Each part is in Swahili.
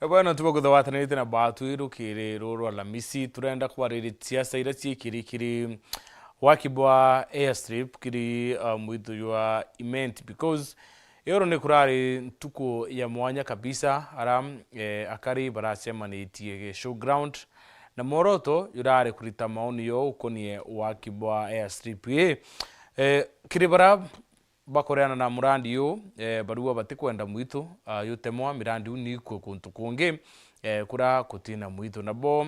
Bwana tuko guthawatanite na batu irukire ruru Alamisi turenda kwariritia saira kiri wakibwa airstrip kiri mwithu ywa event because yoro ni kurari ntuko ya mwanya kabisa aram akari baracemanitie showground na moroto yurari kurita maoni yo ukonie wakibwa airstrip kiri bara bakoreana na murandi yo barua batikwenda mwitu yutemwa mirandi uniko kuntu kungi kura kutina mwitu nabo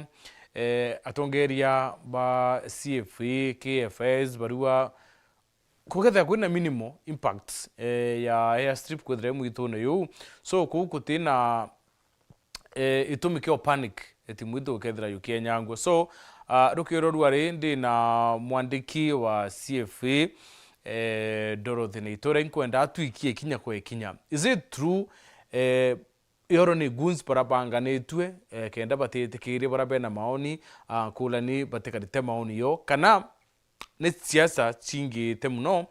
atongeria ba CFA KFS barua kugetha kwina minimal impact ya airstrip kwethre mwitu no yo so kutina itumikio panic eti mwitu kethra yukenyangwo so rukiro rwari ndi na mwandiki wa CFA Dorothy Neitora inkwenda atwikie kinya kwa kinya. Is it true yoro ni guns parabanganetwe kenda batetekire barabena maoni kulani batekarite maoni yo kana ne siasa chingi temuno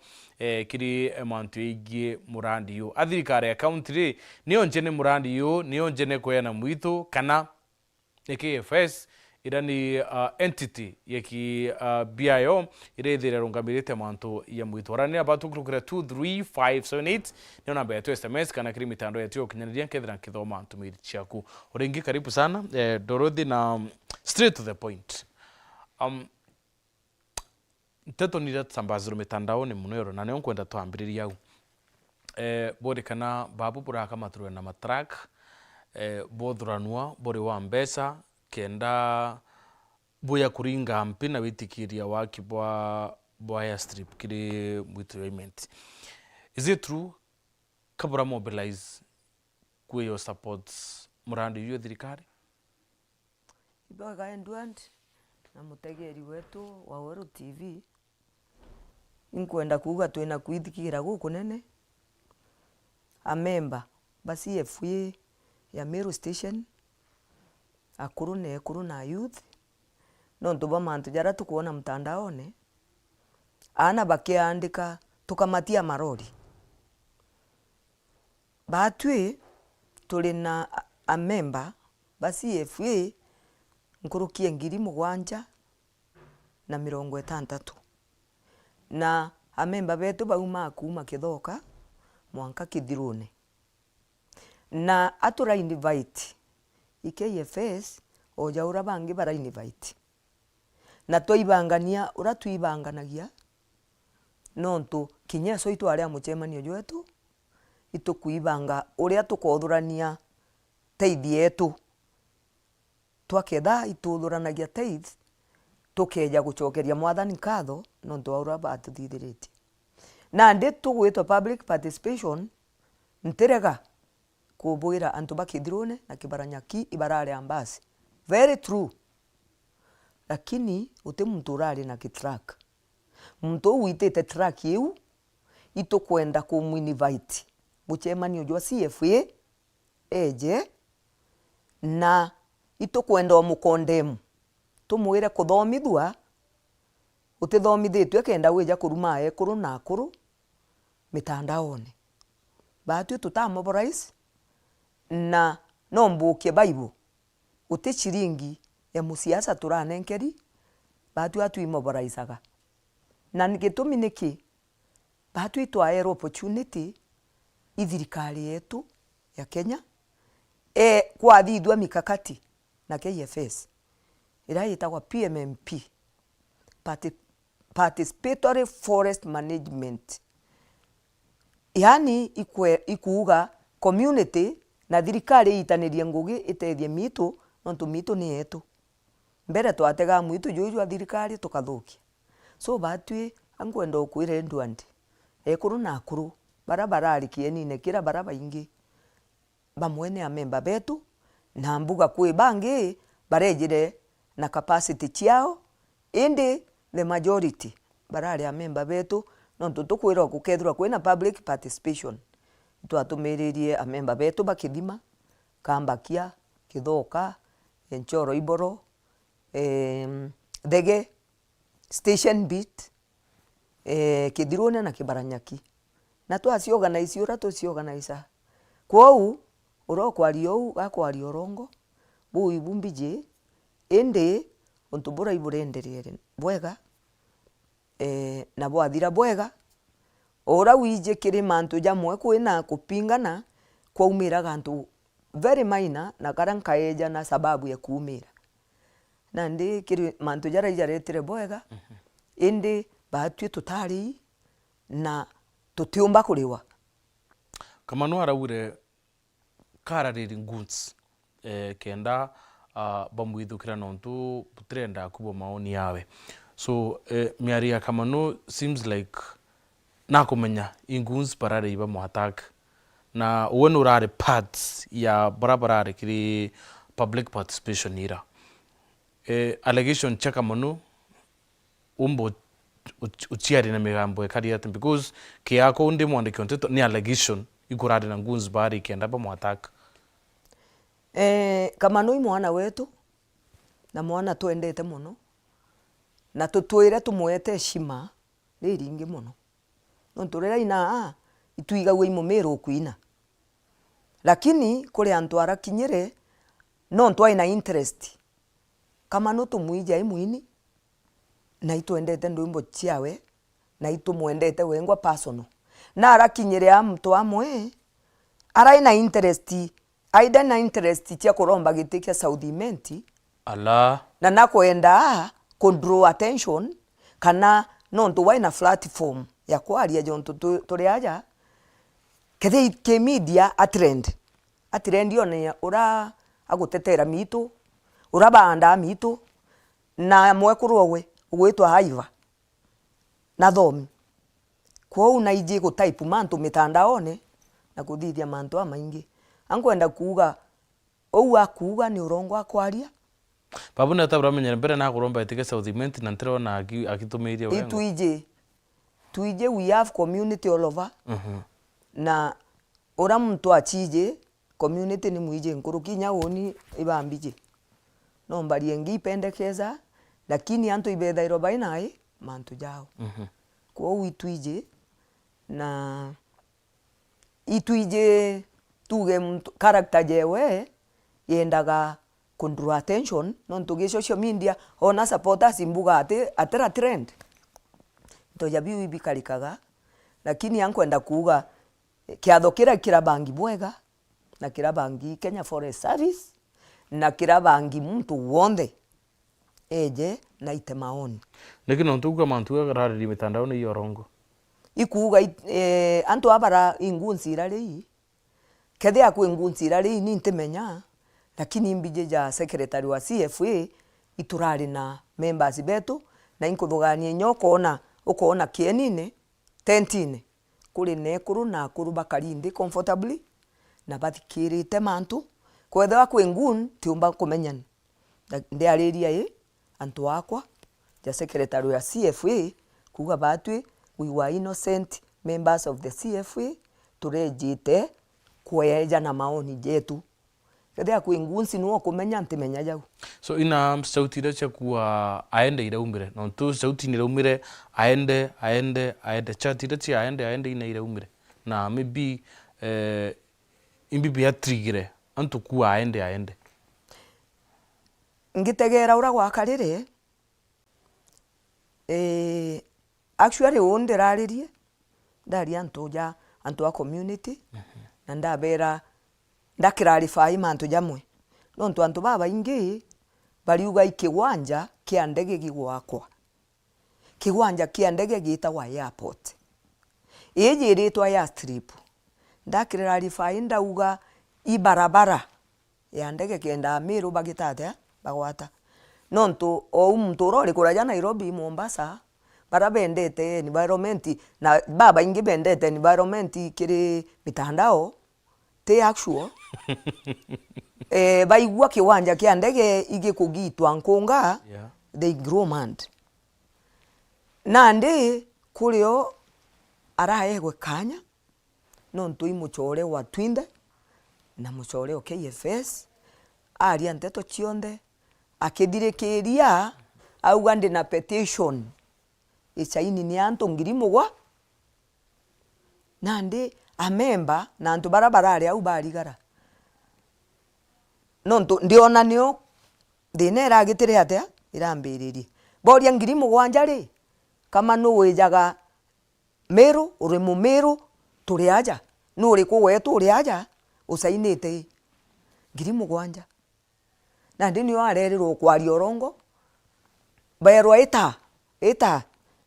kiri mantu igie murandi yo athirikare account ri niyo njene murandi yo niyo njene koyana mwito kana KFS irani entity yaki BIO irethira rungamirite mantu ya mwitwarani abatu kurukira 23578 ni namba ya SMS kana kiri mitando ya tio kinyaniria kethira kithoma ntumiri chiaku uringi karibu sana Dorothy na straight to the point teto ni tsambazuru mitandao ni munoyoro na nyo kwenda twambiriria au bode kana babu buraka maturwe na matrack bodranwa bore wa mbesa kenda buya kuringa mpi na witikiria wakibwa airstrip kiri mwitu event. Is it true kabura mobilize kwe your supports murandi yu thirikari? Ibaga endwand na mutegeri wetu wa Wero TV inkwenda kuga twena kwithikira guku nene a member ba CFA ya Meru Station akuru na youth nontu bamantu jara tukuona mtandaone ana bakiandika tukamatia marori batwi tuli na a member ba CFA nkurukie 760 na a member betu bauma kuma kithoka mwanka kithirune na atura invite KFS ojaura bangi bara invite na toibangania ura tuibanganagia nontu kinyeso itu aria muchemanio jwetu itukuibanga uria tukothurania teithi yetu twaketha ituthuranagia teithi tukeja guchokeria mwathani katho nontu aura batuthithiriti na ndi tugwitwa public participation ntirega kubuira antu bakithirune na kibaranyaki ibarare ambasi very true lakini uti muntu urari na kitrack muntu uitete track yu itukwenda kuminivite muchemanio jwa CFA eje na itukwenda omukondemu tumwire kuthomithwa utithomithitwe kenda wija kuruma ekuru na akuru mitandaone batu tutamobilize na nombuke Bible uti chiringi ya musiasa turanenkeri batu atuimobolaisaga na nikitumi niki batu itwaera opportunity ithirikari yetu ya Kenya kwathithwa mikakati na KFS ira itagwa PMMP Participatory Forest Management yani ikuuga community na thirikari itanirie ngugi itethie mitu nontu mitu ni yetu mbere twatega mwitu juju wa thirikari tukathukia so batwi ankwenda ukwire ndwandi ekuru na akuru barabara kienine kira baraba ingi bamwene a member betu na mbuga kwe bangi barejire na capacity chiao indi the majority barari a member betu nontu tukwira gukethura kwina public participation twatumiririe a member betu bakithima kambakia kithoka enchoro iboro thege station beat kithirune na kibaranyaki na twasi organize ura tusi organize kwou uro kwari ou gakwari orongo bu ibumbije ende onto bora iburenderere bwega na bwathira bwega ora wije kiri mantu jamwe kwina kupingana kwaumira gantu very minor na karanka eja na sababu ya kuumira nandi kiri mantu jara ijaretire bwega indi batwi tutari na tutiumba kuriwa kama no arawire karariri nguns kenda bamwithukira nontu butrenda kubo maoni yawe so miaria kama no seems like na kumenya inguns parare iba mo attack na when urare parts ya barabara kiri public participation ira allegation chaka manu umbo uchiari na migambo ekariate because kiako unde mwande kionteto ni allegation igurade na nguns bari kenda ba mo attack kama no mwana wetu na mwana twendete muno na tutwire tumwete heshima riringi muno nonturera ina ituiga we imomero kuina lakini kuri antu arakinyire no ntwa ina interest kama no tumwija imwini na itwendete ndwimbo chiawe na itumwendete wengwa personal na arakinyire amtu amwe ara ina interest aida na interest tia kuromba giti kia saudimenti ala na nakwenda draw attention kana no ntu wa ina platform ya kwaria jonto turi aja kethe ke media atrend yone ura agutetera mitu ura banda mitu na mwekurowe ugwitwa haiva na thomi kwa una ije go type mantu mitandaone na kuthithia mantu amaingi ankwenda kuuga ou akuuga ni urongo akwaria babu na tabra menya mbere na kuromba etike Southiment na ntero na akitumiria wengo tuije we have community all over na ora muntu achije community ni mwije nkurukinya woni ibambije no mbari engi pendekeza lakini antu ibetha irobai nai mantu jao kwa uituije na ituije tuge character jewe yendaga draw attention non tuge social media ona supporters imbuga atera trend to jabi ibikalikaga lakini yankwenda kuuga kiathokira kirabangi bwega na kirabangi Kenya Forest Service na kirabangi muntu wonde eje na itemaoni lakini ontuga mantuga garari mitandao ni yorongo ikuuga antu abara ingunsira ri kethe akwe ingunsira ri ni ntemenya lakini imbije ja secretary wa CFA iturari na members betu na inkuthugania nyoko ukoona kienine tentine kuri nekuru na kuru bakarindi comfortably na bathikirite mantu kwetha kwe ngun tiumba kumenyana ndi ariria antu akwa ja secretary ya CFA kuga batwi we were innocent members of the CFA turejite kweja na maoni jetu kethe kwe ngunsi nuo kumenya ntimenya jau so ina sauti ira cha kuwa aende iraumire no tu sauti ni iraumire aende chat ira cha aende ina iraumire na maybe imbibi ya trigger antu kuwa aende ngitegera ura gwakarire actually onde raririe ndari antu a community na ndabera ndakirarifai mantu jamwe no ntu antu baba ingi bariuga ikiwanja kia ndege gigwakwa kiwanja kia ndege gitagwa airport eje ritwa ya strip ndakirarifai ndauga ibarabara ya ndege kenda Meru bagitate bagwata no ntu o muntu rori kuraja Nairobi Mombasa barabendete environment na baba ingi bendete environment kiri mitandao te actual baigua kiwanja kia ndege igikugitwa nkunga they grow mad nandi kurio araegwe kanya no ntui muchore wa twinde na muchore o KFS aria nteto chionde akithirikiria auga ndi na petition ichaini ni antu ngirimugwa nandi a member na antu barabara aria au barigara no ndiona nio thina iragitire atia irambiririe boria 7,000 ri kama no wejaga Meru uri Mumeru turi aja no uri ku wetu uri aja usainite 7,000 na ndi nio arerirwo kwaria orongo berwa ita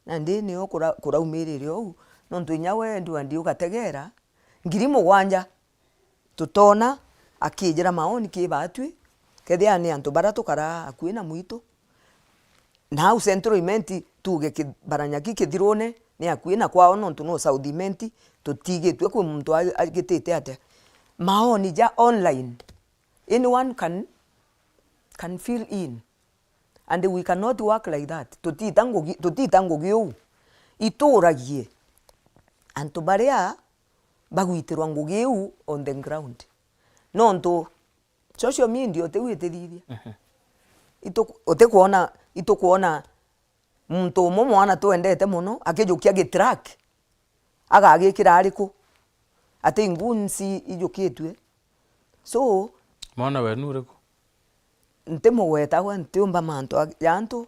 na ndi nio kuraumirire ou no ntuinya wendu andi ugategera 7,000 tutona akijira maoni kibatwi kethia ni antu bara tukara akui na mwito na au central imenti tuge kibaranyaki kithirone ni akui na kwao no ntu South imenti tutigitwe ku muntu agitete ate maoni ja online anyone can fill in and we cannot work like that tutitango giu ituragie antu baria bagwitirwa ngugiu on the ground no ntu social media otewitithithia itukuona muntu mwana twendete muno akijukia gitrack agagikira ariku ate ngunsi ijukitwe so mwana wenu uriku ntimugweta gwe ntiumba mantu yantu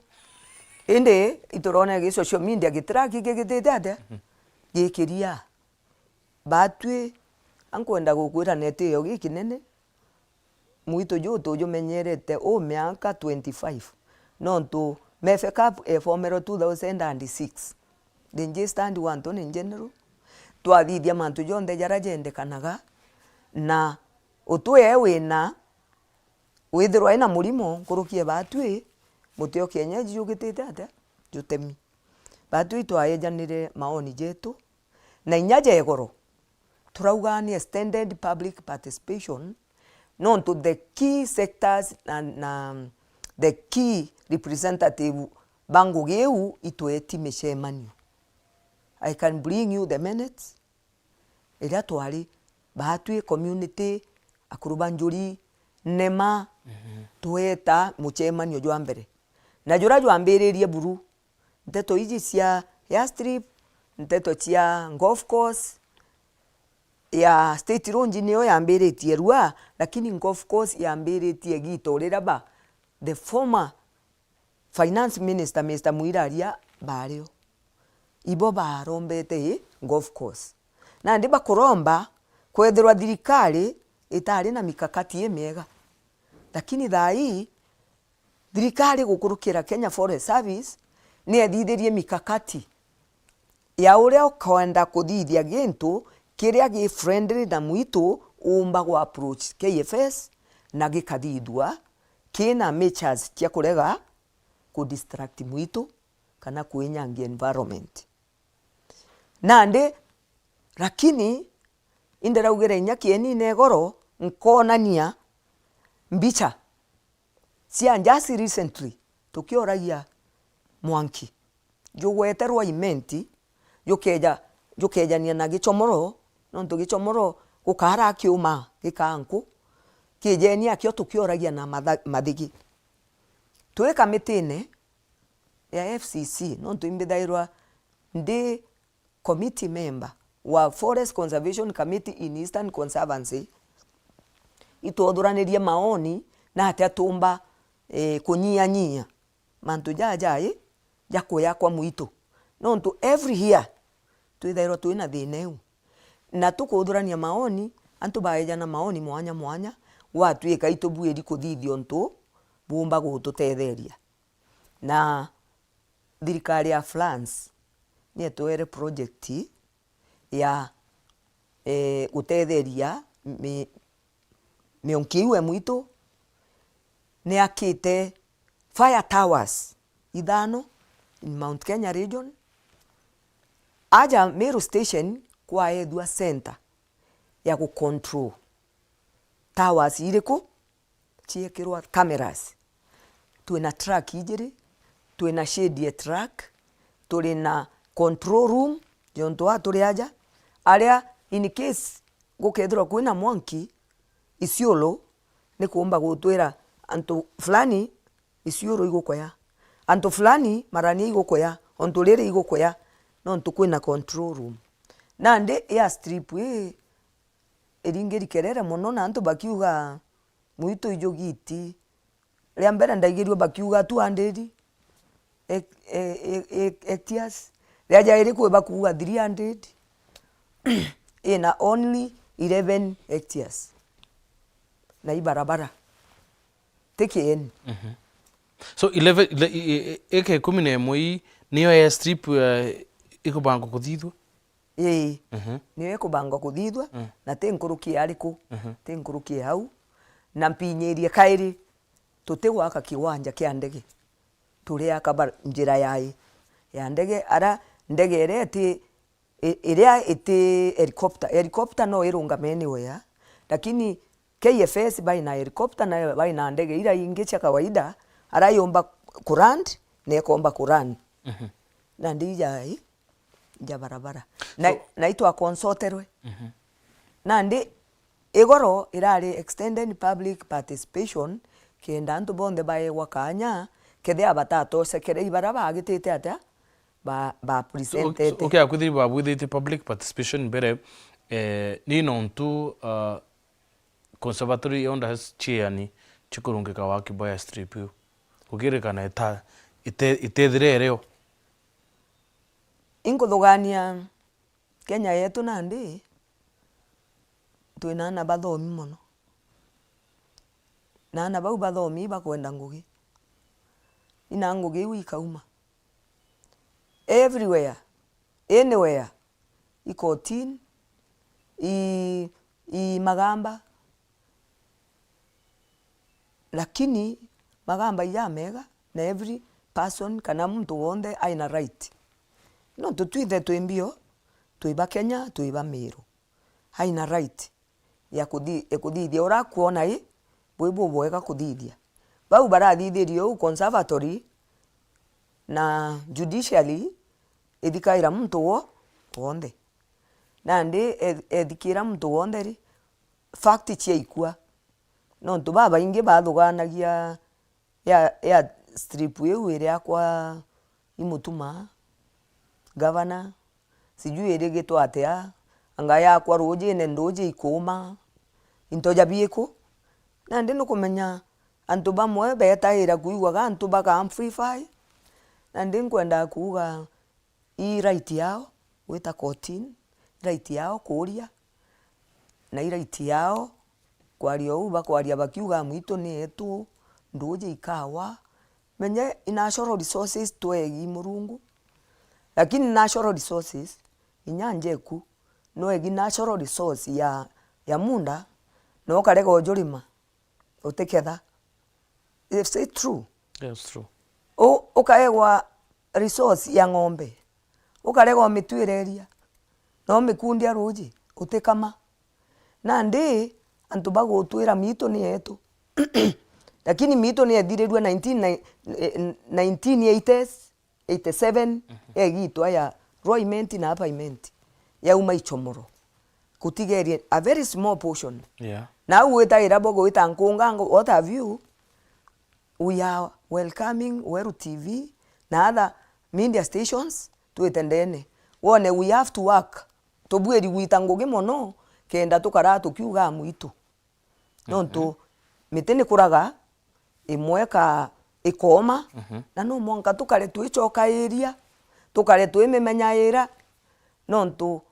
indi iturone gi social media gitrack gigitete ate gikiria batwi ankwenda gukwira neti iyo gikinene mwito juto jumenyerete o miaka 25 nontu mefe cup efomero 2006 denje stand wanto in general twathithia mantu jonthe jara jendekanaga na utwe wina withirwa ina murimo nkurukie batwi mutio kienyeji jugitete ate jutemi batwi twaejanire maoni jetu na inyaje egoro turauga ni extended public participation non to the key sectors and the key representative bangu geu itweti mishemanio. I can bring you the minutes ila twari batwi community akurubanjuri nema tweta muchemanio jwa mbere na jura jwambiririe buru nteto iji cia ya strip nteto cia golf course ya state ronji niyo yambiritie rua lakini golf course yambiritie gitorira ba the former finance minister Mr. Muiraria bario ibo barombete golf course na ndi bakuromba kwethirwa thirikari itari na mikakati miega lakini thai thirikari gukurukira Kenya Forest Service ni ethithirie mikakati ya uria ukwenda kuthithia gintu kiria gi friendly na mwito umba go approach KFS na gikathithwa kina measures cia kurega ku distract mwito kana kuinyangia environment nande lakini indiraugire inyakieni negoro nkonania mbicha cia njasi recently tukioragia Mwanki jugweterwa imenti jukejania na gichomoro nontu gichomoro gukara kiuma gikanku kijenia kio tukioragia na mathigi tweka mitine ya FCC nontu imbithairwa ndi committee member wa Forest Conservation Committee in Eastern Conservancy itoduranirie maoni na atia tumba kunyia mantu jajai jakuya kwa mwito nontu every year twithairwa twina thineu na tukudurania maoni antu baejana maoni mwanya watwika itubuiri kuthithio ntu bumba gututetheria na thirikari ya France ni etwere project ya gutetheria mionkiwe mwito ni akite fire towers ithano in Mount Kenya region aja Meru station kwa edwa center ya ku control towers iriku chiekirwa cameras twina track ijiri twina shade ya track twina control room jonto aturi aja aria in case gukethirwa kwina Mwanki Isiolo ni kuomba gutwira antu fulani Isiolo igukoya antu fulani Marani igukoya ontu riri igukoya no ntu kwina control room nande ya strip eringeri kerere muno na antu bakiuga muito ijogiti ria mbere ndaigirio bakiuga 200 hectares ria jairi kwe bakuga 300 ina only 11 hectares na ibarabara tekeni so 11 eke 11 niyo ya strip ikubango kuthithwa niyo ikubango kuthithwa na tenkuruki ariku tenkuruki hau na mpinyirie kairi tutigwaka kiwanja kia ndege turia kaba njira ya ndege ara ndege ireti iria iti helicopter no irungame anywhere lakini KFS baina helicopter na baina ndege ira ingi cha kawaida ara yomba kurand ne komba kurand na ndija ja barabara na itwa consulterwe na ndi igoro irari extended public participation kenda antu bonde bae wakanya kede abatato sekere ibaraba agitete ata ba presented okay akuthiri ba with public participation bere ni nontu conservatory onda has chiani chikurungika wa Kiboya strip kugirekana itethirereo inkuthugania Kenya yetu nandi twina na bathomi muno na bau bathomi bakwenda ngugi ina ngugi wikauma everywhere anywhere ikotin magamba lakini magamba ya mega na every person kana mtu wonde aina right no tutwithe twimbio twiba Kenya twiba Meru aina right ya kuthithia ura kuona bwibu bwega kuthithia bau barathithirio conservatory na judicially ithikaira mtu wonde na ndi ethikira mtu wonde ri fact chia ikua no ntu baba ingi bathuganagia ya strip yewe ria kwa imutuma governor sijui irigitwa atia anga ya kwa roje ne ndoje ikoma intoja bieko na ndi no kumenya antu bamwe betaira kuigwaga antu baka amplify na ndi nkwenda kuuga i right yao wita cotin right yao kuria na right yao kwario uba kwaria bakiuga mwito ni etu ndoje ikawa menye natural resources twegi murungu lakini natural resources inyanjeku no egi natural resource ya munda no karega ojurima uteketha if say true yes true ukaegwa resource ya ng'ombe ukarega mitwireria no mikundia ruji utekama na ndi antu bagutwira mito ni yetu lakini mito ni ethirerua 1980s 87 egitwa ya roiment na payment ya uma ichomoro kutigerie a very small portion now wetaira bogo witankungango what have you we are welcoming Weru TV na other media stations twetendene wone we have to work tobweri witangoge mono kenda tukara tukiuga mwitu nonto mitene kuraga imweka ikoma na no monka tukare twichoka area tukare twimemenyaira nonto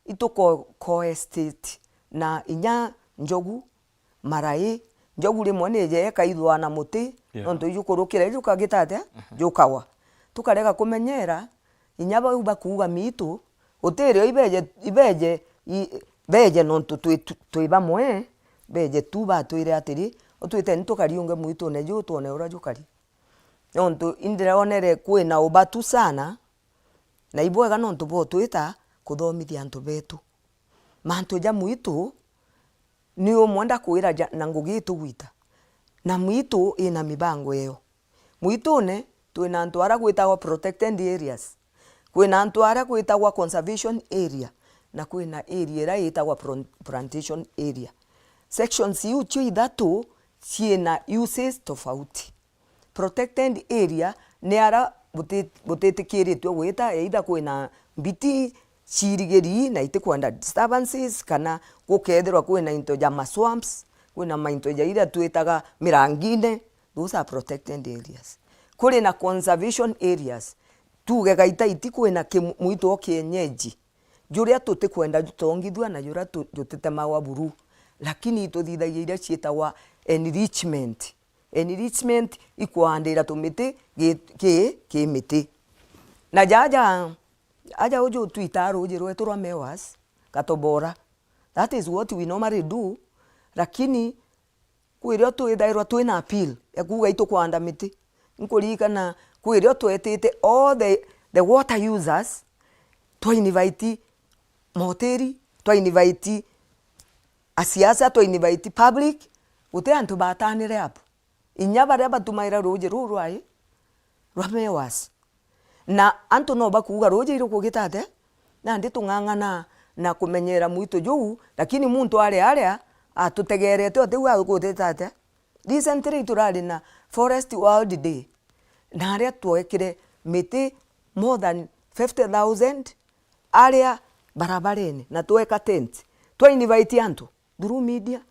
ituko co-estate na inya njogu marai njogu rimwe ni je kaithwa na muti nonto yukurukira yukagitate yukawa tukarega kumenyera inya bau bakuga mitu utirio ibeje nonto twiba mwe beje tuba twire atiri utwite ntukariunge mwitu ne ju tuone ura jukari nonto indiraonere kwina ubatu sana na ibwega nonto bo twita kuthomithia antu betu mantu ja mwitu ni umwenda kuira na ngugi tugwita na mwitu ina mibango eyo mwitune twina antu ara gwitagwa protected areas kwina antu ara gwitagwa conservation area na kwina area ira yitagwa plantation area sections iuchu ithatu ciina uses tofauti protected area ni ara butitikiritwe gwita either kwina mbiti chirigeri na itikwenda disturbances kana gukethirwa kwina into ja swamps kwina mainto iria twitaga mirangine, those are protected areas. Kuri na conservation areas, tuge gaitaiti kwina muito o kienyeji juria tutikwenda jutongithua na juria jutitemawa buru, lakini tuthithagia iria cietagwa enrichment. Enrichment ikuandira tumiti ki miti na aja uju twita ruji rwetu rwa Mewas Katobora. That is what we normally do, lakini kwirio twithairwa twina appeal ekuga itu kwanda miti nkuririkana kwirio twetite all the water users twa invite moteri, twa invite asiasa, twa invite public, gute antu batanire hapo inya baria batumaira ruji ruru ai rwa Mewas na antu no bakuga ruji rukugitate na ndi tung'ang'ana na kumenyera muito juu, lakini muntu aria atutegerete otiu agukutetate. Recently turari na Forest World Day na aria twekire miti more than 50,000 aria barabarene na tweka tent, twa invite antu through media,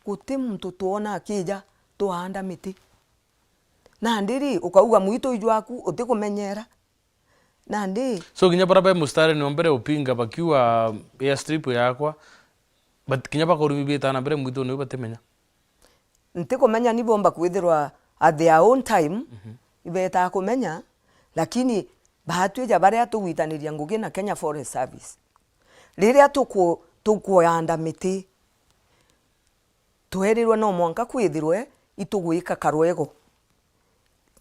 guti muntu tuona akija tuhanda miti na ndiri ukauga muito ijwaku utikumenyera na ndi so kinya bara mustari ni ombere upinga bakiwa airstrip yakwa but kinya bakorumi bitana mbere muito ni batemenya ntikumenya ni bomba kwithirwa at their own time ibeta kumenya, lakini bahatweja baria tugwitaniria ngugi na Kenya Forest Service riria tukuanda miti twerirwe no mwanka kwithirwe itugwika karwego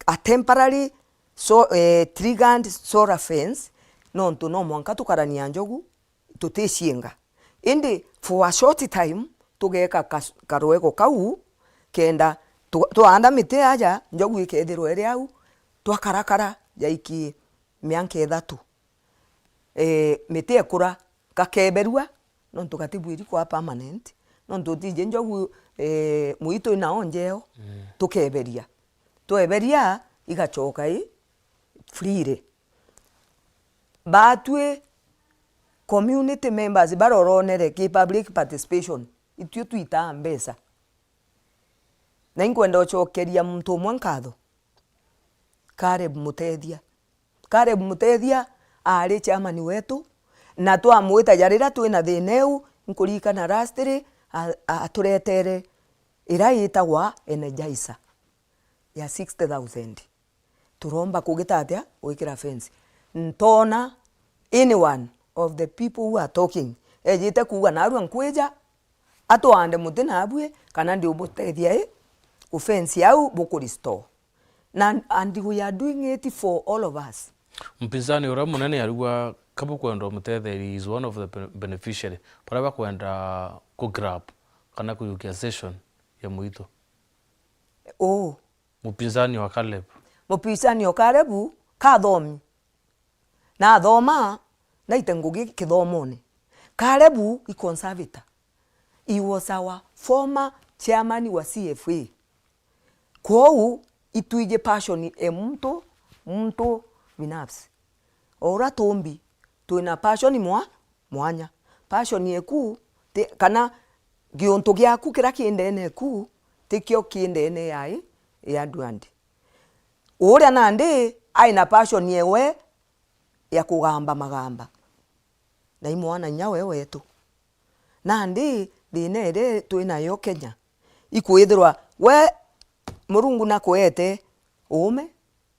a temporary triggered solar fence nontu no mwanka tukarania njogu tuticienga indi for a short time tugeka karwego kau kenda tuanda miti aja njogu ikethirwe iri au twakarakara jaiki mianka 3 miti ekura gakeberua nontu gatibwiri kwa permanent nontu tije njogu muito ina onjeo tukeberia tweberia igachoka freely batwe community members baroronere ki public participation itio twita mbesa na inkwenda ochokeria muntu mwankatho Caleb Mutethia ari chairman wetu na twamwita jarira twina thineu nkurikana rastri aturetere ira yitagwa energizer ya 60,000 turomba kugitatia wikira fence ntona anyone of the people who are talking ejite kuga narua nkweja atwande mutina abwe kana ndi umutethia ku fence yau bukuri store and we are doing it for all of us. Mpinzani ura munene arugwa kabu kwenda mutetheri is one of the beneficiary para kwenda ku grab kana kuyukia session ya muito mpinzani wa Caleb. Mpinzani wa Caleb kathomi na thoma na itengugi kithomone. Caleb i conservator. He was our former chairman wa CFA. Kwou ituije passion mtu binafsi. Ora tombi tuina passion mwanya. Passion yeku kana gionto gyaku kira kiendene ku tikio kiendene yai ya duandi. Uria nandi aina passion yewe ya kugamba magamba. Na imwana nyawe wetu. Nandi dinere tuina yo Kenya. Ikuithirwa we Murungu na kuete ume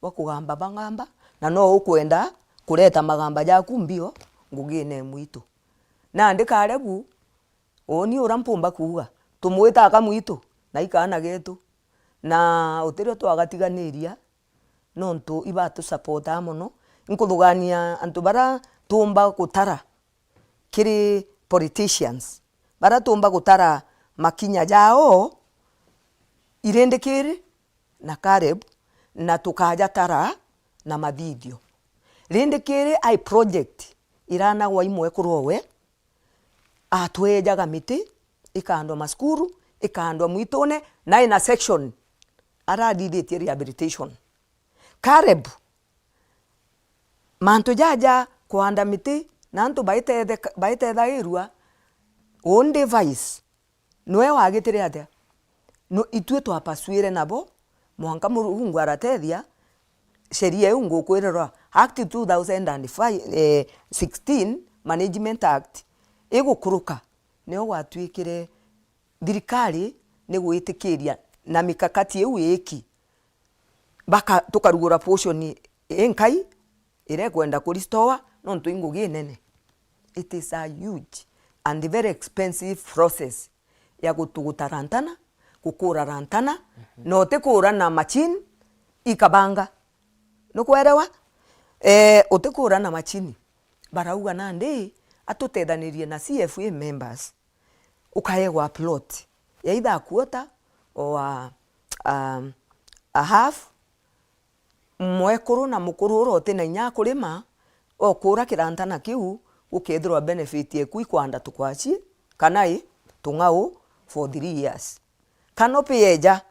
wa kugamba bangamba na no ukwenda kureta magamba jaku mbio ngugine muito. Nandi Caleb oni urampumba kuga tumwita akamwito na ikana getu na utirio twagatiganiria nontu ibatu support amono inkuthugania antu bara tumba gutara kiri politicians bara tumba gutara makinya jao irendekere na Caleb na tukaja tara na mavideo rindekere ai project irana wa imwe kurowe atwejaga miti ikandwa maskuru ikandwa mwitone na ina section ara didete rehabilitation. Caleb manto jaja kuanda miti nantu baite thairua on device noe wagitire atia no itue twapasuire nabo mwanka Murungu aratethia sheria ĩyo ngũkwĩrĩra Act 2016 Management Act ĩgũkũrũka nĩyo gwatuĩkire thirikari nĩ gwĩtĩkĩria na mikakati ĩyo ĩki baka tukarugura portion enkai ire kwenda kuristoa no tuingugi nene. It is a huge and very expensive process ya gutugutarantana gukura rantana no te kura na machine ikabanga no kwerewa utekura na machine barauga nandi atutethanirie na CFA members ukayegwa plot ya either a quarter or a half mwekuru na mukuru rote na nya kurima o kura kirantana kiu ukethirwa benefit yeku ikwanda tukwachi kanai tungau for 3 years kanopi yeja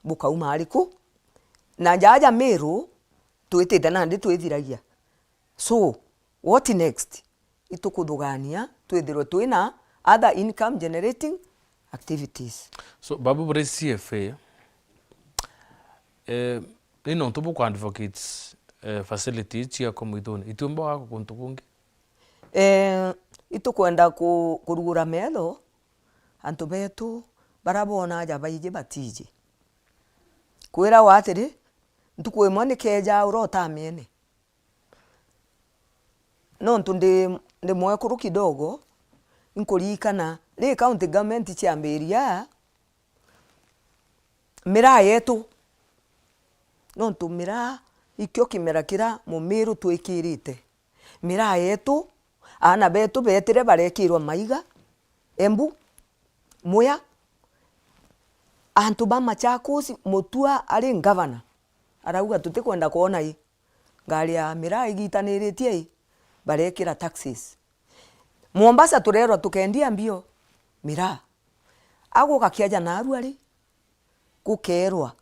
bukauma ariku na jaja meru twitite nandi twithiragia. So what next? Itukudugania twithirwe twina other income generating activities. So babu bre CFA ino tubu advocates facilities chia komwithoni itumba wako kuntu kungi itukwenda kurugura metho antu betu barabona aja baije batije kwira watiri ntukwimwe ni keja urota miene no ntunde mwekuru kidogo inkurikana ri county government chiambiria mira yetu no ntumira ikyo kimera kira mumiru twikirite mira yetu ana betu betire barekirwa maiga Embu Muya antu ba Machakos mutua ari governor arauga tutikwenda kuona i ngari ya mira igitaniritie barekira taxes Mombasa turerwa tukendia mbio mira aguka kiaja naru ari gukerwa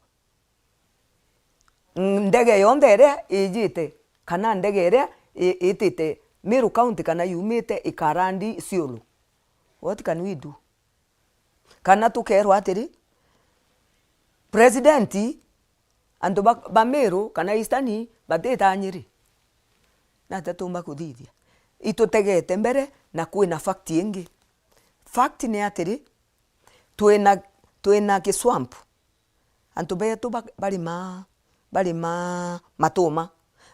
ndege yonde ere ijite kana ndege ere itite Meru County kana yumite ikarandi Isiolo. What can we do? Kana tukerwa atiri presidenti andu ba Meru kana Eastern bateta Nyeri na tatumba kuthithia itutegete mbere na kwina fact ingi. Fact ni atiri twina kiswamp antu betu bali matuma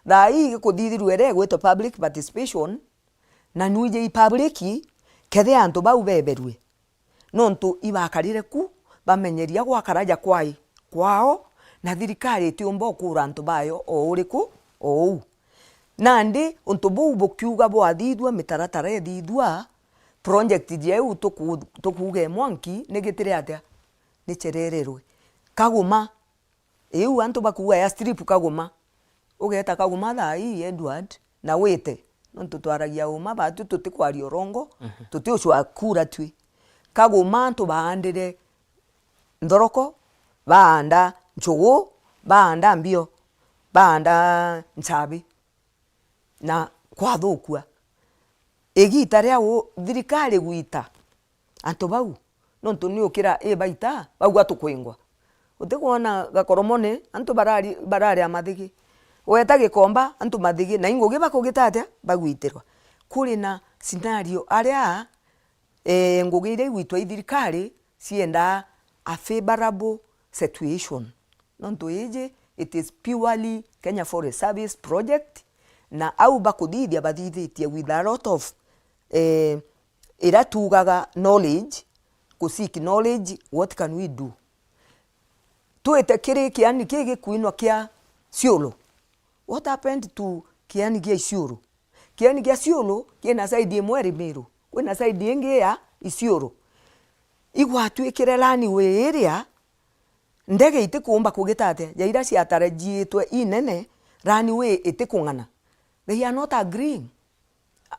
thai kuthithirwe re gwito public participation na nuije i public kethe antu bau beberwe nontu ibakarire ku bamenyeria gwakaraja kwao na thirikari tiumba kura antu bayo o uriku o nandi untu bau bukiuga bwathithwa mitaratara ethithwa project jeu tukuge mwanki negitire atia ni cherererwe kaguma eu antu bakuga ya strip kaguma ugeta kaguma thai Edward na wite nontu twaragia uma batu tutikwario rongo tutiucwa kura twi kaguma antu baandire ndoroko baanda nchugu baanda mbio baanda nchabi na kwathukua igita ria thirikari gwita antu bau nontu ni ukira baita bau atukwingwa utikuona gakoromone antu barari amathigi weta gikomba antu mathigi na ingugi bakugitatia bagwitirwa kuri na scenario aria ngugi ire gwitwa thirikari sienda a favorable situation nontu ije it is purely Kenya Forest Service project na au bakuthithia bathithitie with a lot of ira tugaga knowledge seek knowledge. What can we do tuite kiri kiani kigi kuinwa kia Isiolo? What happened to kiani kia Isiolo? Kiani kia Isiolo kina side imwe Meru kwina side ingi ya Isiolo igwatwikire lani we area ndege itikumba kugitate jaira ciatarajiitwe inene rani we itikungana. They are not agreeing.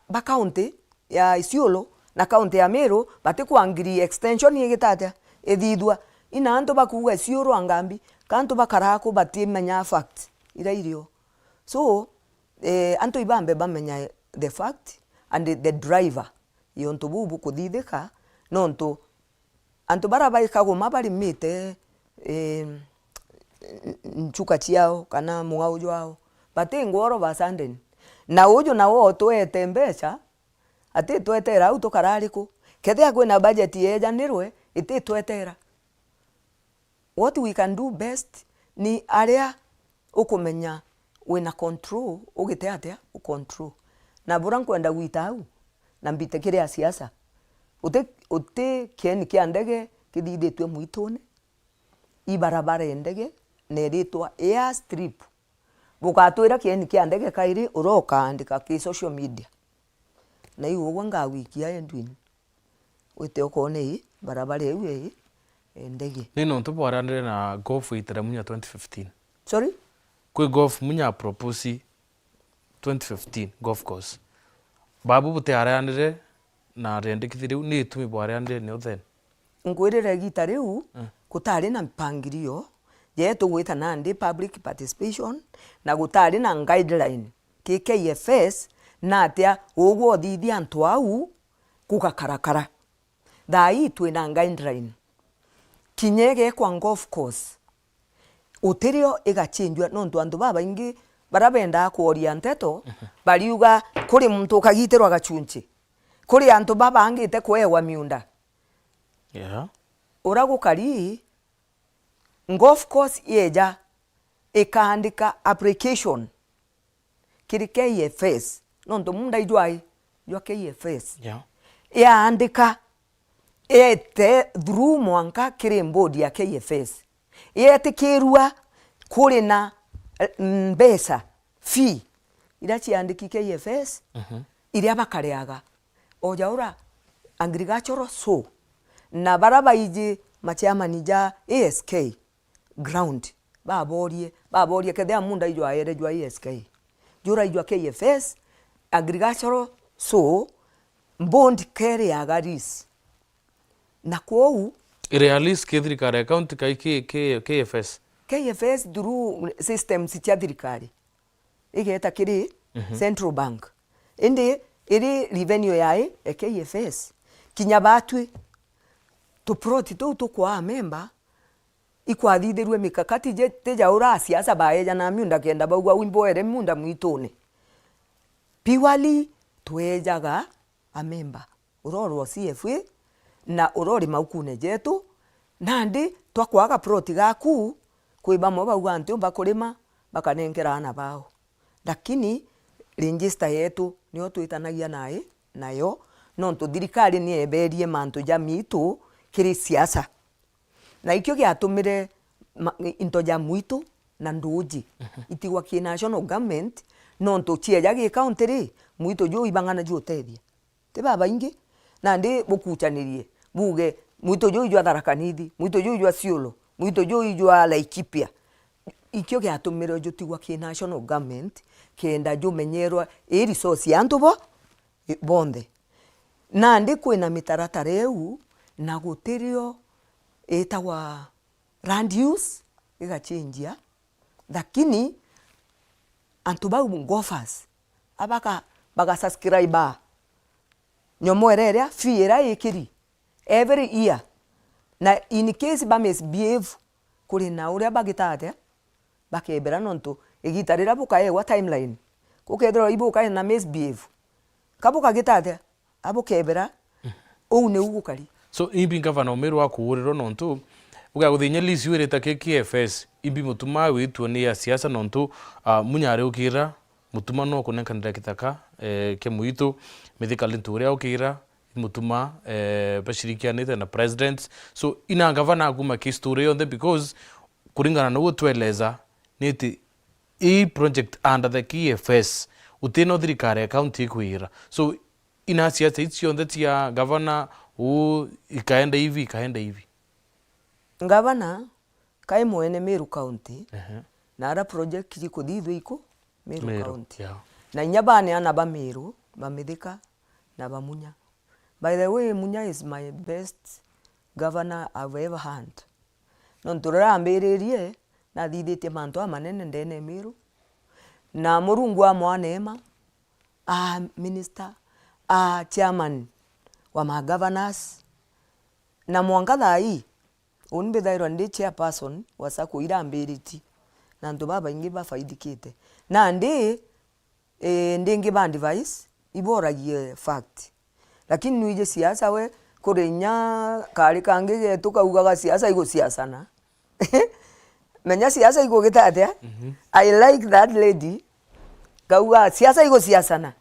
Ba county ya Isiolo na county ya Meru batikuangiri extension yigitate ethithwa ina antu bakuga Isiolo angambi kantu bakarako batimenya fact ira irio. So antu ibambe bamenya the fact and the driver yontu bubu kuthithika nontu antu barabaika guma bari mite nchuka chiao kana mung'au jwao bati ngoro basandeni na uju na wo twete mbeca ati twetera au tukarariku kethia kwina budget yejanirwe iti twetera. What we can do best ni area ukumenya wina control ugite atia control na bura nkwenda gwita au na mbite kiria siasa uti kieni kia ndege kithithitwe mwitune ibarabara ndege neritwa air strip bukatwira kieni kia ndege kairi uroka andika ki social media na iwo wanga wiki ya endwini wite okone barabara ewe ndege nino ntubwarandire na golf itera munya 2015 sorry kwe golf munya propose 2015 golf course babu bute arandire na rendekithiriu ni tumi bwarandire ni othen ngwirire gita riu kutari na mpangirio je tugwita nandi public participation na gutari na guideline KKFS na atia ugwo thithi antu au kugakarakara thai twina guideline kinyege kwa golf course utirio igachinjwa nontu antu baba ingi barabenda kuoria nteto bariuga kuri muntu kagitirwa gachunchi kuri antu baba angite kwewa miunda uragukari golf course yeja ikaandika application kiri KFS nontu munda ijwai jwa KFS yaandika ete through mwanka kiri board ya KFS yetikirwa kuri na mbesa fee ira ciandiki KFS iria bakariaga ojaura agricultural so na baraba iji machairman ja ASK ground baborie kethia munda ijwa ere jwa ASK jura ijwa KFS agricultural so bond carry agaris na kwou realis kethirikari account kai KFS through system cia thirikari igeta kiri Central Bank indi iri revenue yai KFS kinya batwi to proti to kwa member ikwathithirwe mikakati je teja ura siasa baeja na miunda kenda bagwa wimbo ere munda mwitone piwali twejaga a member urorwo CFA na urori maukune jetu nandi twakwaga proti gaku kwiba mo bagwa antu bakurima bakanengerana bao lakini register yetu niyo twitanagia nayo nontu thirikari ni eberie mantu ja mitu kiri siasa na ikyo giatumire into ja mwitu na nduji itigwa ki national government nontu chieja gi county ri mwitu jo ibangana jo tethia te baba ingi na ndi bukuchanirie buge mwitu jo ijwa Tharaka-Nithi mwitu jo ijwa Siolo mwitu jo ijwa Laikipia ikyo giatumire jo tigwa ki national government kenda jo menyerwa resource yantu bo bonde na ndi kwina mitaratara eu na gutirio etagwa land use igachinjia lakini antu bau golfers abaka baga subscribe nyomo ereria fiera ikiri every year na in case ba misbehave kuri na uria bagitate bakebera nontu igitarira bukaewa timeline kukethira ibuka na misbehave kabuka gitate abukebera ou ne ugukari so imbi ngavana umeru wa kuuriro nontu uga guthinya lisi wirita KFS imbi mutuma witwo ni ya siasa nontu munyare ukira mutuma no kunenkanira kitaka ke muito medical nturia ukira mutuma bashirikianite na president so ina gavana aguma ki story on the because kuringana na utweleza niti i project under the KFS utino thirikari county kuira so ina siasa itio ndeti ya gavana ikaenda hivi gavana kai mwene Meru County na ara project iko thithwe iko Meru County na nyabane ana ba Meru bamithika na bamunya by the way Munya is my best governor I've ever had nonturara ambiririe na thithite mantu amanene ndene Meru na murungu wa mwanema minister chairman wa ma governors na mwangatha hii Unbe thairwa ndi chairperson wa sako irambiriti na antu baba ingi bafaidikite na ndi ndingi ba device iboragie fact lakini nuije siasa we kurinya kari kangi getu kaugaga siasa igo siasa na menya siasa igo gitate I like that lady kauga siasa igo siasa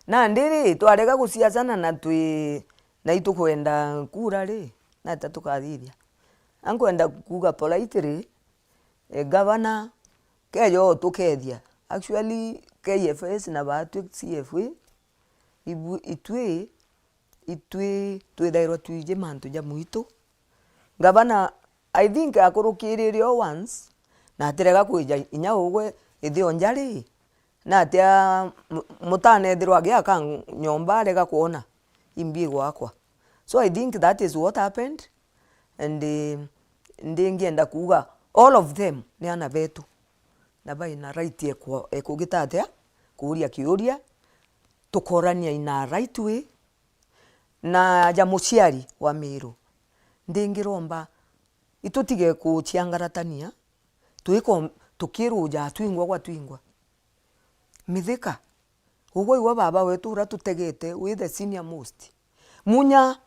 na ndiri twarega gusiasana na twi na itukwenda kura ri na tatukathithia ankwenda kuga politely governor keyo tukethia actually KFS na batu CFA itwe twithairwa twije mantu ja muito governor I think akurukiririo once na atirega kwija inya ugwe ithio njari na atia mutane thirwa agiaka nyomba arega kuona imbi gwakwa so I think that is what happened and ndingienda kuga all of them ni ana betu na bai na right ekugitatea kuria kiuria tukorania ina right way na ja muciari wa Miru ndingiromba itutige kuchiangaratania tuiko tukiruja twingwa gwa twingwa mithika ugo iwa baba wetu ura tutegete with the senior most munya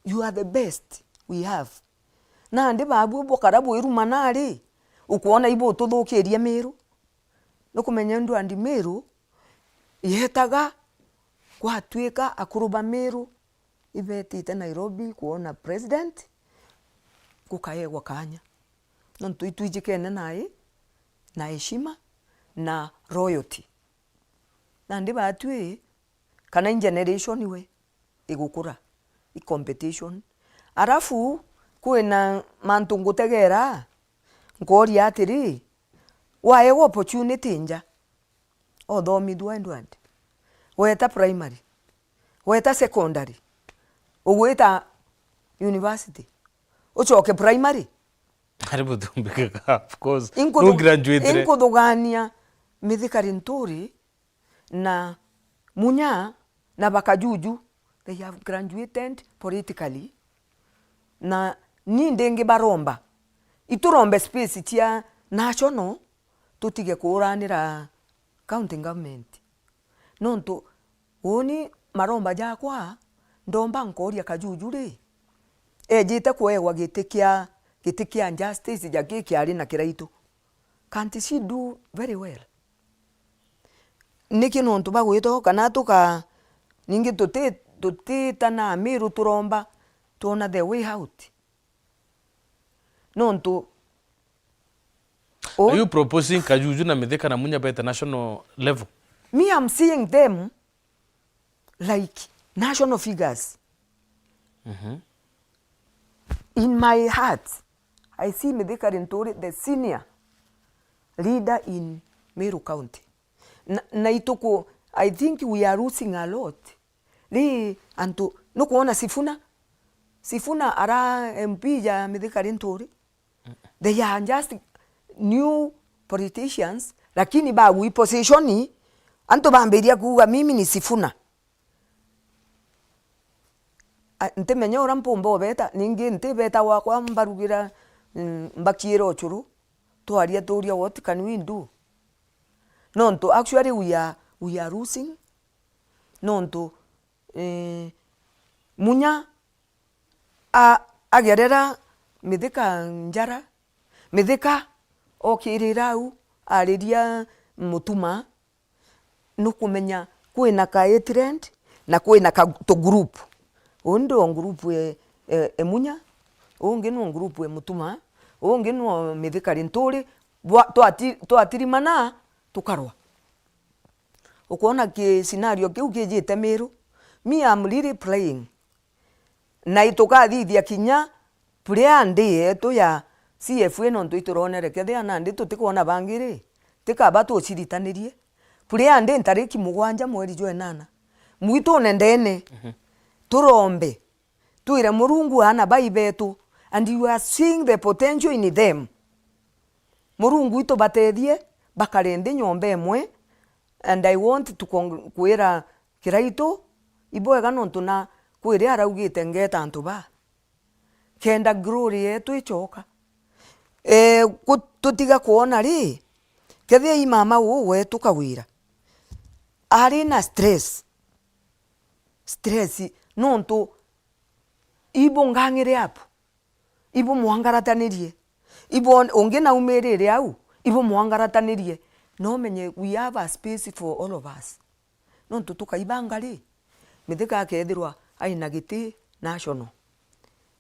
you are the best we have na ndi babu bokarabu irumanari ukuona ibo tuthukiria Miru no kumenya ndu andi Miru yetaga kwa twika akuruba Miru ibetite Nairobi kuona president kukaegwa kanya nontu itwijikene naye na heshima na royalty na ndi batwi kana generation we igukura i competition arafu kwina mantu ngutegera ngori atiri wae opportunity nja othomithwa ndwandi weta primary weta secondary ugwita university uchoke primary haribu tumbika of course no graduate inkudugania mithikari nturi na munya na bakajuju they have graduated politically na ni ndenge baromba iturombe space tia national tutige kuranira county government nonto woni maromba jakwa ndomba nkoria kajuju ri ejite kuegwa gitikia justice jagiki ari na kiraitu can't she do very well niki nonto bagwito kana tuka ningi tutitana Miru turomba tuona the way out nonto are you proposing kajuju na mithika na munya by international level? Me I'm seeing them like national figures. In my heart I see Mithika Linturi the senior leader in Meru County na ituko I think we are losing a lot li antu no kuona Sifuna ara MP ya Mithika Linturi they are just new politicians lakini ba we position anto bamberia kuga mimi ni Sifuna ntemenya ora mpombo beta ningi ntebeta wakwa mbarugira mbakiro churu twaria turia what can we do nonto actually we are losing nonto munya agerera Mithika njara Mithika okirirau ariria mutuma nukumenya kwina ka trend na kwina ka to group ondo group munya onge no group mutuma onge no Mithika Linturi twatirimana tukarwa ukona ki scenario kiu kijite Miru me am really playing na itukathithia kinya player ndi eto ya CFA no ntuiturone rekethia na ndi tutikona bangiri tikaba tuciritanĩrie player ndi ntariki 7 mweri jwa 8 mwitu nendene turombe tuire Murungu ana baibetu and you are seeing the potential in them Murungu ito batethie bakarende nyombe emwe and I want to kwira kiraito iboega nontu na kwire araugite ngeta antu ba kenda glory yetu ichoka tutiga kuona ri kethia i mama uwe tukawira ari na stress nontu ibo ngangire apo ibo mwangaratanirie ibo ungi na umirire au ibo mwangaratanirie no menye we have a space for all of us nontu tukaibanga ri mithika kethirwa aina giti national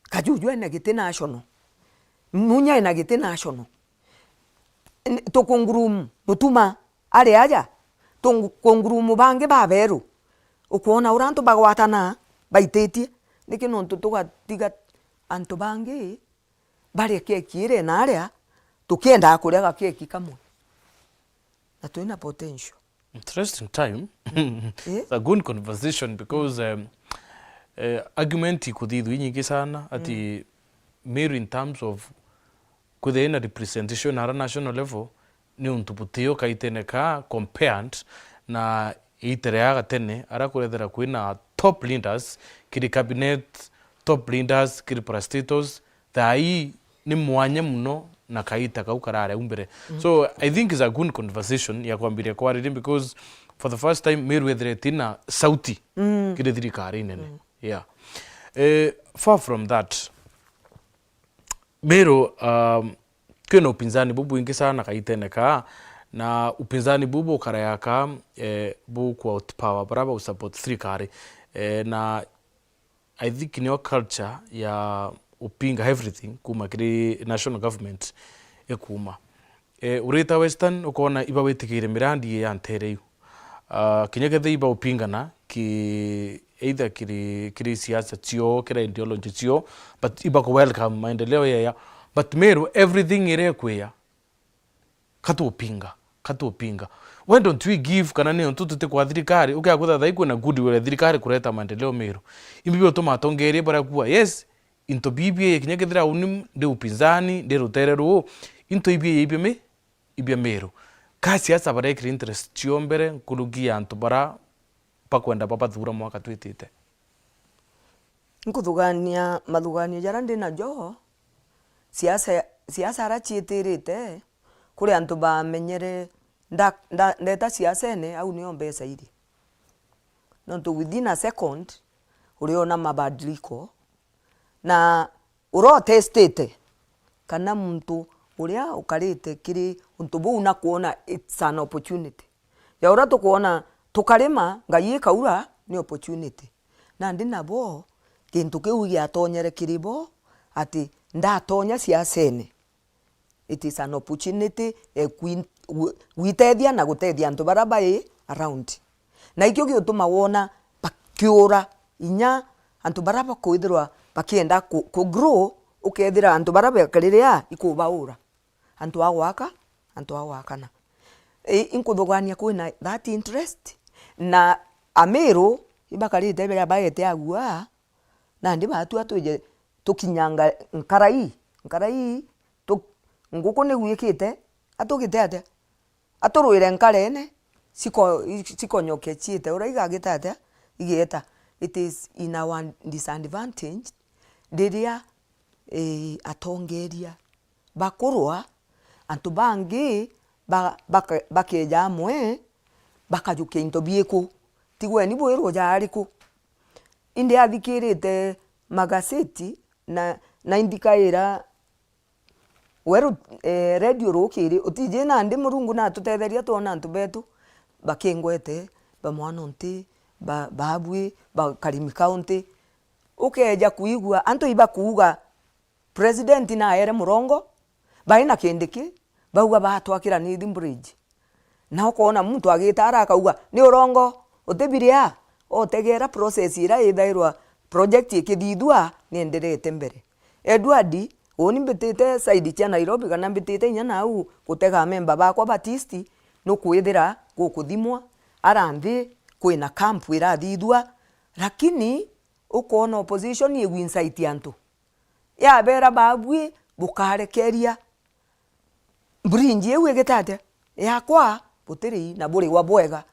kajuju aina giti national munya aina giti national tukungurumu mutuma ari aja tukungurumu bangi baberu ukuona urantu bagwatana baitetie niki nontu tugatiga antu bangi bari keki ire naria tukienda kuria keki kamwe na tuina potential. Interesting time. It's a good conversation because argument ikuthithwi nyingi sana ati Meru in terms of kuthina representation at a national level ni untu butio kaiteneka compared na itereaga tene ara kurethera kwina top leaders kiri cabinet top leaders kiri parastatals thai ni mwanya muno na kaita kau karare umbere. So I think it's a good conversation ya kwambiria kwa ridi because for the first time Meru wethretina sauti kiri thirikari nene. Yeah. Far from that Meru kwina upinzani bubu ingi sana kaiteneka na upinzani bubu karayaka bu kwa outpower baraba usupport thirikari na I think in your culture ya upinga everything kuma kiri national government ekuma ureta western ukona iba wetikire mirandi ya ntereu kinyekethe iba upingana ki either kiri siasa tio kira ideology tio but iba ko welcome maendeleo ya but Meru everything ire kwea katu upinga why don't we give kana ni ontu tute kwa thirikari ukya kutha thaiku na good will thirikari kureta maendeleo Meru imbibyo tomatongerie bara kuwa yes into bibie kinyekethira unim de upinzani de rutereru into ibie Meru kasi asa bara ikri interest chiombere kurugia antu bara pakwenda papa thura mwaka twitite nkuthugania mathugania jara ndina jo siasa ara chietirite kuri antu bamenyere ndeta siasa ene au nio mbeca iri nontu within a second uriona mabadiliko na urotestete kana muntu uria ukarite kiri untu buu na kuona it's an opportunity ya ura tukuona tukarima ngai kaura ni opportunity na ndina bo kintu kiu giatonyere kiribo ati ndatonya siasene it is an opportunity gwitethia na gutethia antu barabai around na ikyo giutuma wona pakiura inya antu baraba kuithirwa bakienda ku grow ukethira antu baraba kariria ikubaura antu awakana inkuthugania kwina that interest na Ameru ibakarite bya bayete agua na ndi batua tuje tukinyanga nkarai nguko ne gwikite atugite ate aturuire nkarene siko nyoke chiete uraiga gitate igeta it is in our disadvantage diria atongeria bakurwa antu bangi bakeja mwe bakajuke into bieko tigwe ni bwero jariku indi athikirite magazeti na indikaira weru radio rokiri utije na ndi murungu na tutetheria tuona antu betu bakengwete bamwana nti babwe bakarimi county ukeja kuigwa antu iba kuuga president na ere murongo baina kendiki bauga batwakira ni bridge na ukona muntu agitara akauga ni urongo utebiria otegera process ira ithairwa project ikithithua ni enderete mbere Edward oni mbitite side cha Nairobi kana mbitite inya nau gutega member bakwa Batisti no kwithira gukuthimwa aranthi kwina camp ira thithua lakini ukona opposition ye winsight antu ya bera babwi bukarekeria brinji ewe getate yakwa butiri na buri wa bwega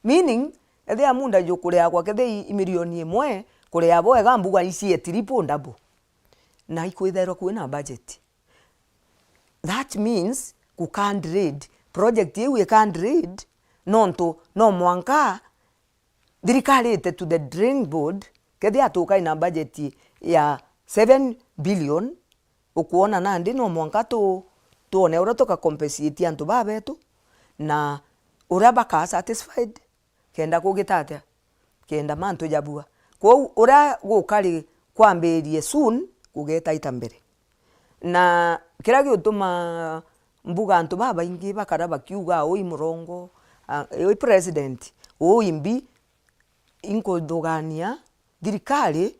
meaning ethia munda jukure yakwa kethe milioni 1 kure ya bwega mbuga ici etiripo ndabo na ikwitherwa kwina budget. That means ku can't read project you can't read nonto no mwanka thirikari ite to the drawing board kethi atuka ina budget ya 7 billion ukuona nandi no mwanka tuone ura tuka compensate antu babetu na ura baka satisfied kenda kugitate kenda mantu jabua kwa ura gukari kwambirie soon kugeta itambere na kira giutuma mbuga antu baba ingi bakara bakiuga oi murongo oi president oi mbi inkodogania thirikari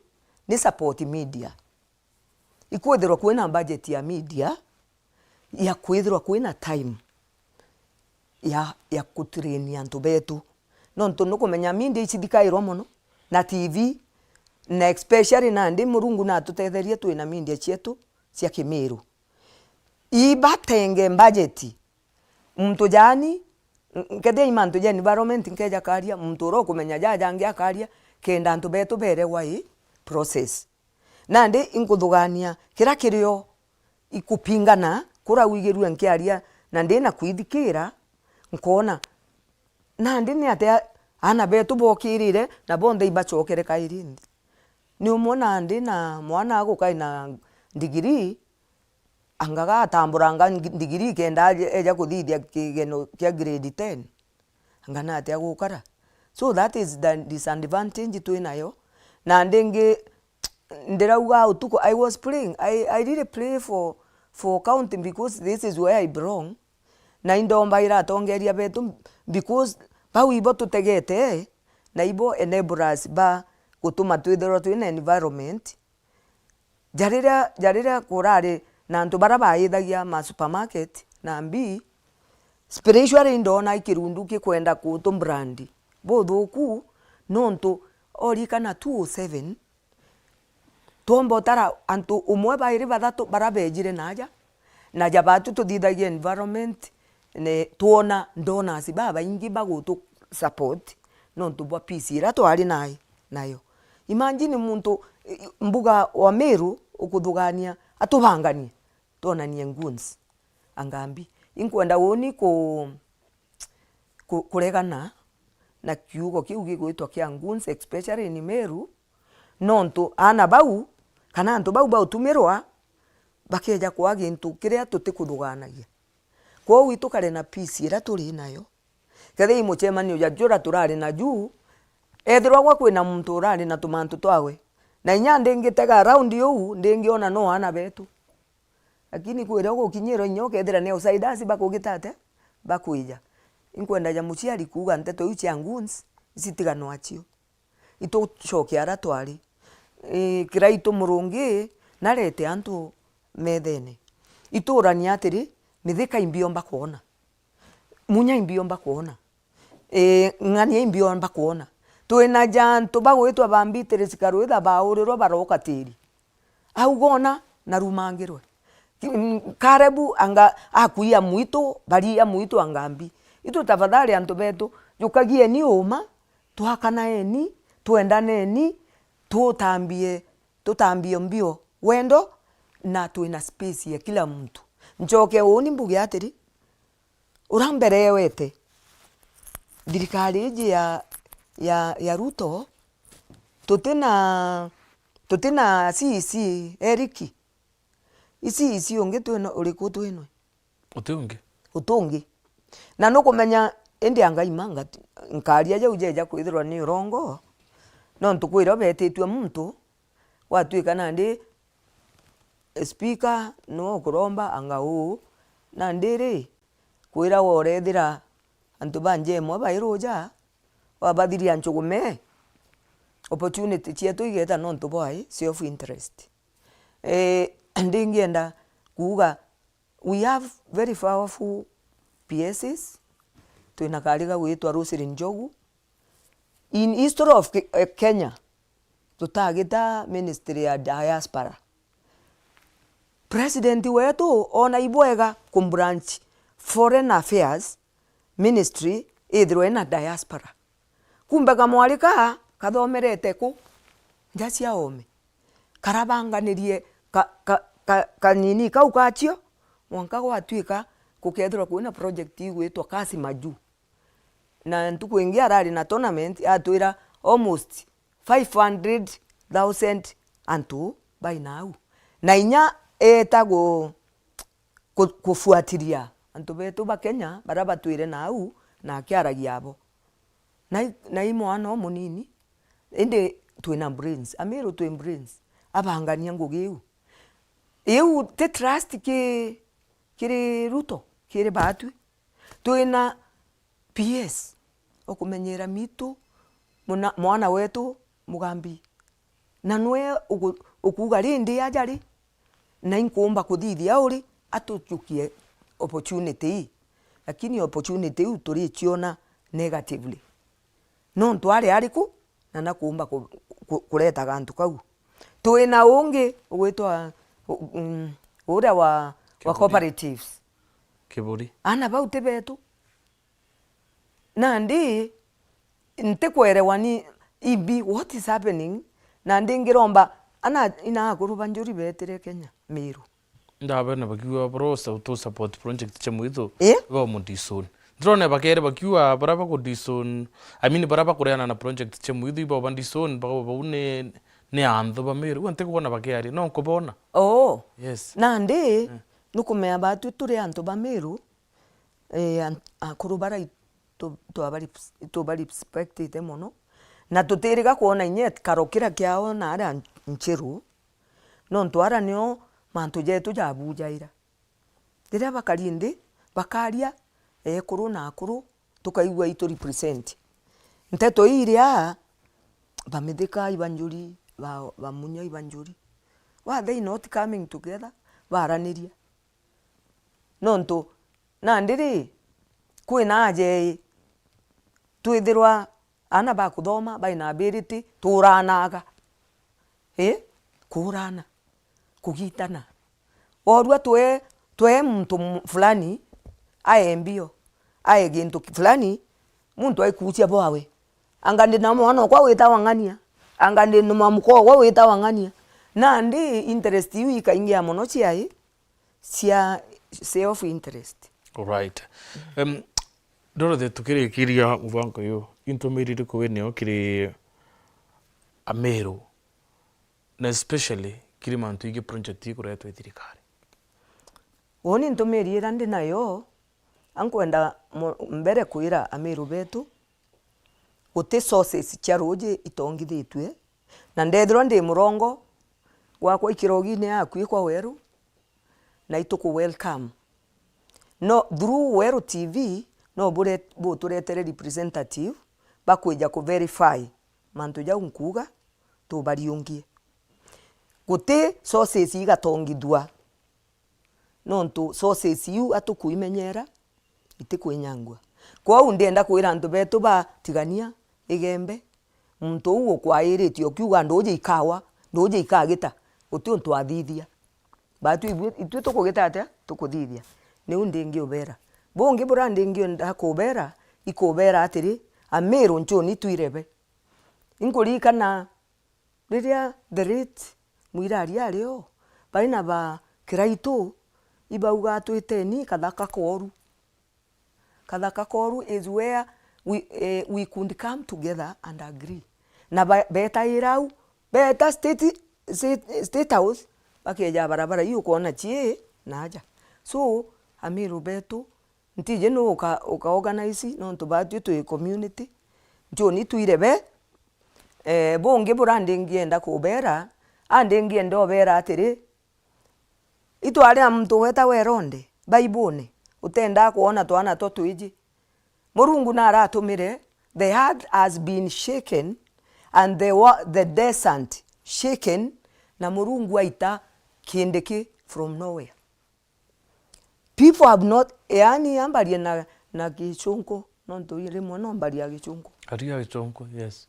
ni support media ikwethirwa kwina budget ya media ya kwithirwa kwina time ya kutrain antu betu nontu nukumenya media ichithikairwa muno na TV na especially nandi murungu na tutetherie twina media chietu cia Kimiru ibatenge budget muntu jani kethia imantu ja environment nkeja karia muntu ro kumenya jaja ngia karia kenda antu betu bere wai process nandi inkuthugania kira kirio ikupingana kura wigirwe nkiaria na ndina kwithikira nkona nandi ni ate ana betu bokirire na bonde ibachokere kairindi ni umona ndi na mwana agukaina degree angaga tamburanga degree kenda eja kuthithia kigeno kia grade 10 angana ate agukara. So that is the disadvantage twinayo na ndingi ndirauga utuko I was praying I really pray for county because this is where I belong na indomba ira tongeria betu because bau ibo tutegete na ibo enablers ba gutuma twithero twina environment jarira kurare na antu bara baithagia ma supermarket na mbi spiritually ndona ikirundu kikwenda kutu brandi bothuku nontu ori kana 207 tombo tara antu umwe bairi bathatu barabejire naja batu tuthithagia environment ne tuona ndona si baba ingi bagutu support nontu bwa peace ira twari nayo imagine muntu mbuga wa Meru ukuthugania atubanganie tonanie nguns angambi inkwenda woni kuregana na kiugo kiu gigwitwa kia nguns especially in Meru nontu ana bau kana antu bau tumirwa bakeja kwa gintu kiria tutikuthuganagia kwa witu kare na peace ira turi nayo kethe muchemanio ya jura turari na juu ethirwa gwa kwina muntu urari na tumantu twawe na inya ndingitega round yu ndingiona no ana betu lakini kwira gukinyiro inyo kethira ne outsiders bakugitate bakuija inkwenda ja muchiari kuga nteto ichi anguns isitigano achio ito chokia ara twari kiraito murungi narete antu methene iturania atiri mithika imbiomba kuona munya imbiomba kuona ngania imbiomba kuona twina jantu bagwitwa bambitire sikaruitha baurirwa baroka tiri au gona na rumangirwe karebu anga akuia muito baria muito angambi itu tafadhali antu betu yukagie ni uma tuhakana eni tuendane ni tutambie mbio wendo na tuina space ya kila mtu njoke uni mbugi atiri urambere wete thirikari ya Ruto tutina CC Eriki isi ungi twino uriku twino utungi na no kumenya endi anga imanga nkaria je ujeja kwithirwa ni urongo no ntukwira betitwe muntu watwika nandi speaker no kuromba anga na ndiri kwira worethira antu banje mo bairoja wabadhiria nchugume opportunity chietu igeta no ntu boy self interest ndingienda kuga we have very powerful PSs twina kariga gwitwa Rosary Njogu in history of Kenya tutagita ministry ya diaspora president wetu ona ibwega kumbranch foreign affairs ministry ithirwe na diaspora kumbe kamwarika kathomerete ku njacia ome karabanganirie kanini kau kachio mwanka gwatuika kukethirwa kwina project igwitwa kasi maju na ntuku ingi arari na tournament atwira almost 500,000 antu by now na inya etagwo kufuatilia antu betu ba Kenya bara batwire nau na kiaragia abo na imwana munini ende twina brains Amiru twin brains abangania ngugiu iu te trust kiri Ruto kiri Batu twina PS okumenyera mitu mwana wetu Mugambi na nwe ukuga rindi ajari na inkumba kuthithia uri atuchukie opportunity lakini opportunity uturichiona negatively no ntware ariku na nakumba kureta gantu kau twina ungi ugwitwa ura wa cooperatives Kiburi ana baute betu nandi ntekwerewani ibi what is happening nandi ngiromba ana ina kuruba njuri betire Kenya Miru ndabana bakiwa brosa to support project chamwitho ba mundison drone bakere bakiwa baraba ko dison baraba kureana na project chamwitho ba bandison ba une ne antho ba Miru wante kubona bakiari no kubona yes nandi nukumea batu turi antu ba Miru kurubara to bari expected mono na tutiriga kuona inyet karokira kiao na ara nchiru no ntwara nio mantu jetu jabujaira rira bakarindi bakaria kuru na akuru tukaigwa itu represent nteto iria bamithika ibanjuri ba munya ibanjuri why they not coming together baraniria nonto nandiri kwina aje twithirwa ana ba kuthoma baina ability turanaga kurana kugitana orwa twe mtu fulani aembio gintu fulani muntu aikucia bwawe angandi na mwana kwa wita wangania angandi no mamuko kwa wita wangania nandi interest yu ikaingia mono ciai cia self interest. All right. Dorothy tukirikiria mubango yo intomirire ko weneo kiri Ameru na especially kiri mantu ige project ikuretwa ithirikari woni ntomirire ndi nayo ankwenda mbere kuira Ameru betu guti sources cia ruji itongithitwe na ndethirwa ndi murongo gwakwa ikirogine akwi kwa weru na ituku welcome no through Weru TV no turetere representative bakwija ku verify mantu ja unkuga to bariungie guti sources igatongithwa nontu sources yu atukuimenyera itikwinyangwa kwa undenda kwira antu betu ba tigania igembe muntu uwo kwairitio kiuga ndoje ikawa ndoje ikagita guti untu athithia batu itwe tukugita atia tukuthithia ni undingi ubera bonge burandi ngio ndakubera ikubera atiri Ameru nchoni twirebe inkurikana riria the rate mwirari ario baina ba kiraitu ibauga twiteni kathaka koru is where we could come together and agree na beta irau beta state house bakeja barabara hiyo kuona chie naja so Ameru betu ntije no uka organize no ntubatu tu community njoni twirebe bonge burandi ngienda kubera ande ngienda obera atiri itware muntu weta weronde baibone utenda kuona twana to twiji Murungu na aratumire the earth has been shaken and the desert shaken na Murungu aita kindiki from nowhere. People have not ambari na gichungu nonto ile mwana ambari ya gichungu yes.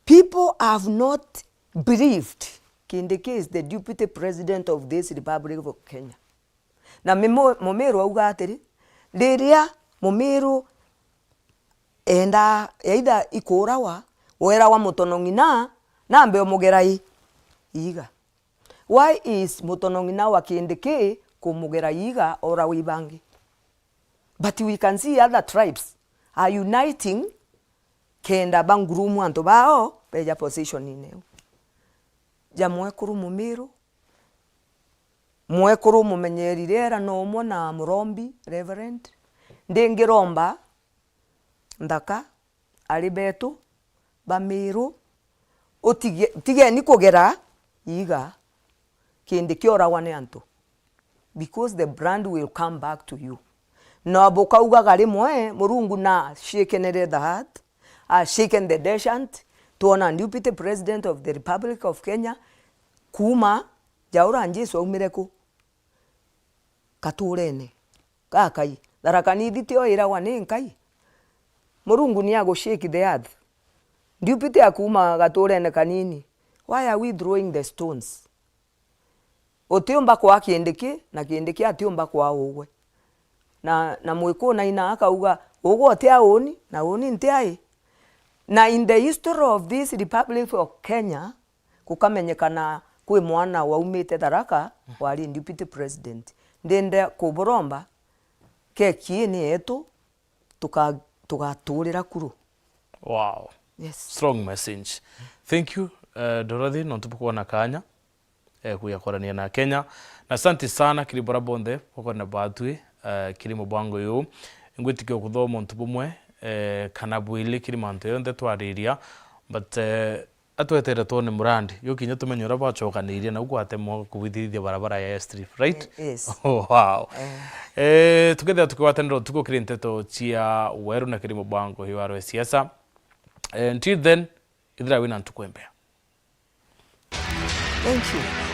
People have not believed Kindiki is the deputy president of this Republic of Kenya. Na Mumiru auga atiri riria Mumiru enda either ikurawa wera wa mutonongina na mbe omugerai iga why is mutonong'ina wa Kindiki kumugera iga ora wibangi? But we can see other tribes are uniting kenda bangurumu anto bao beja position ineo. Jamwekuru Mumiru, mwekuru mumenyerire no mona Murombi Reverend ndingiromba ndaka ari betu Bamiru utige ni kugera iga kindi kiora wane anto, because the brand will come back to you. Na bokauga gari mwe Murungu na shaken the heart, shaken the descent tuona deputy president of the Republic of Kenya kuma jaura njesu aumireku katurene kakai darakani thitio ira wane nkai Murungu ni ago shake the earth. Deputy akuma gaturene kanini, why are we throwing the stones? Otiomba kwa Kindiki na Kindiki atiomba kwa ugwe na mwiko na ina akauga ugwe atia oni na oni ntiai. Na in the history of this Republic of Kenya kukamenyekana kwe mwana waumite Tharaka wali deputy president ndende kuburomba ke kieni etu tugaturira kuru. Wow. Yes. Strong message. Thank you Dorothy nontupuko na kanya kuyakorania na Kenya na asante sana kiri borabonde poko na batwi kiri mubango yu ngwitikio kuthoma ntubumwe kana bwili kiri manto yonde twariria but atwetere tone murandi yokinya tumenyora bacokaniriye na ugwate mo kubithithia barabara ya strip right. Yes. Oh, wow. Tukethia tukwataniro tukokire nteto chia weru na kiri mubango yu aro siasa. Until then idra wina ntukwembea. Thank you.